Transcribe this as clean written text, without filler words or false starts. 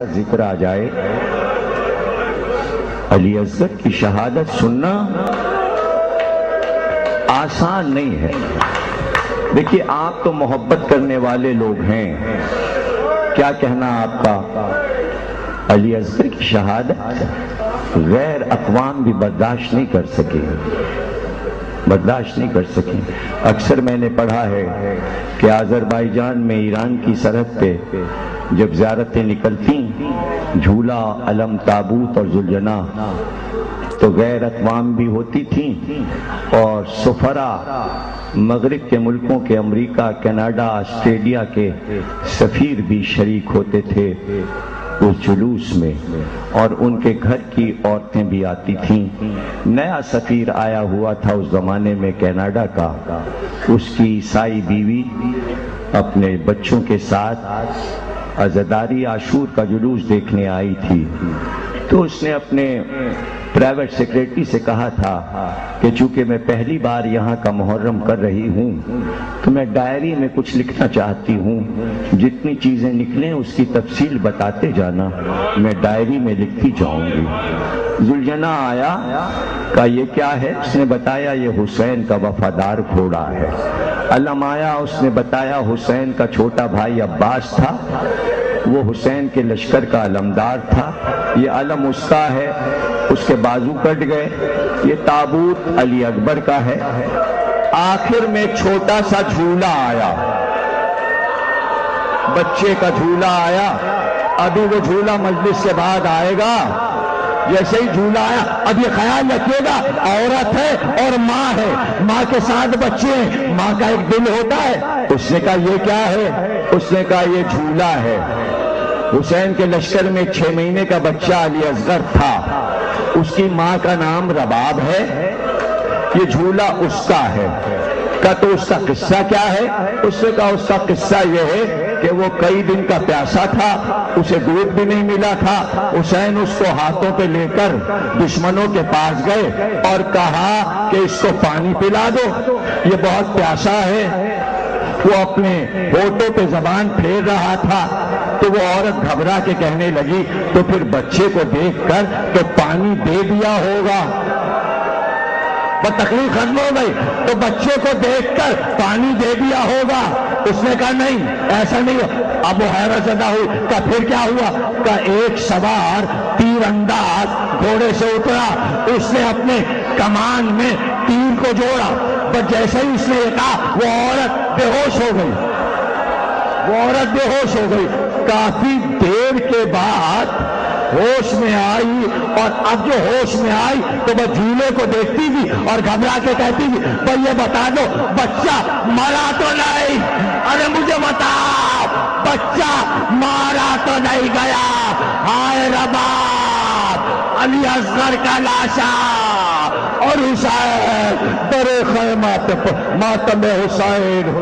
ذکر آ جائے، علی اصغر کی شہادت سننا آسان نہیں ہے۔ دیکھیے آپ تو محبت کرنے والے لوگ ہیں، کیا کہنا آپ کا؟ علی اصغر کی شہادت غیر اقوام بھی برداشت نہیں کر سکے، برداشت نہیں کر سکیں۔ اکثر میں نے پڑھا ہے کہ آذربائیجان میں ایران کی سرحد پہ جب زیارتیں نکلتی، جھولا، علم، تابوت اور ذوالجناح تو غیر اقوام بھی ہوتی تھیں، اور سفرا مغرب کے ملکوں کے، امریکہ، کینیڈا، آسٹریلیا کے سفیر بھی شریک ہوتے تھے اس جلوس میں، اور ان کے گھر کی عورتیں بھی آتی تھیں۔ نیا سفیر آیا ہوا تھا اس زمانے میں کینیڈا کا، اس کی عیسائی بیوی اپنے بچوں کے ساتھ عزاداری عاشور کا جلوس دیکھنے آئی تھی، تو اس نے اپنے پرائیویٹ سیکریٹری سے کہا تھا کہ چونکہ میں پہلی بار یہاں کا محرم کر رہی ہوں تو میں ڈائری میں کچھ لکھنا چاہتی ہوں، جتنی چیزیں نکلیں اس کی تفصیل بتاتے جانا، میں ڈائری میں لکھتی جاؤں گی۔ ذوالجناح آیا، کہا یہ کیا ہے؟ اس نے بتایا یہ حسین کا وفادار گھوڑا ہے۔ علم آیا، اس نے بتایا حسین کا چھوٹا بھائی عباس تھا، وہ حسین کے لشکر کا علمدار تھا، یہ علم اس کا ہے، اس کے بازو کٹ گئے، یہ تابوت علی اکبر کا ہے۔ آخر میں چھوٹا سا جھولا آیا، بچے کا جھولا آیا، ابھی وہ جھولا مجلس کے بعد آئے گا، جیسے ہی جھولا آیا، اب یہ خیال رکھیے گا عورت ہے اور ماں ہے، ماں کے ساتھ بچے ہیں، ماں کا ایک دل ہوتا ہے۔ اس نے کہا یہ کیا ہے؟ اس نے کہا یہ جھولا ہے۔ حسین کے لشکر میں 6 مہینے کا بچہ علی اصغر تھا، اس کی ماں کا نام رباب ہے، یہ جھولا اس کا ہے۔ کہا تو اس کا قصہ کیا ہے؟ اس نے کہا اس کا قصہ یہ ہے کہ وہ کئی دن کا پیاسا تھا، اسے دودھ بھی نہیں ملا تھا، حسین اس کو ہاتھوں پہ لے کر دشمنوں کے پاس گئے اور کہا کہ اس کو پانی پلا دو، یہ بہت پیاسا ہے۔ وہ اپنے ہونٹوں پہ زبان پھیر رہا تھا تو وہ عورت گھبرا کے کہنے لگی تو پھر بچے کو دیکھ کر تو پانی دے دیا ہوگا، تکلیف ختم ہو گئی، تو بچے کو دیکھ کر پانی دے دیا ہوگا۔ اس نے کہا نہیں ایسا نہیں ہو۔ اب وہ حیرت زدہ ہوئی، کہا پھر کیا ہوا؟ کہا ایک سوار تیر انداز گھوڑے سے اترا، اس نے اپنے کمان میں تیر کو جوڑا، بس جیسے ہی اس نے کہا وہ عورت بے ہوش ہو گئی، وہ عورت بے ہوش ہو گئی۔ کافی دیر کے بعد ہوش میں آئی، اور اب جو ہوش میں آئی تو وہ جھولے کو دیکھتی تھی اور گھبرا کے کہتی تھی بھئی یہ بتا دو بچہ مرا تو نہیں، ارے مجھے بتاؤ بچہ مارا تو نہیں گیا؟ ہائے رباب، علی اصغر کا لاشا اور حسین در خیمہ پہ ماتم حسین۔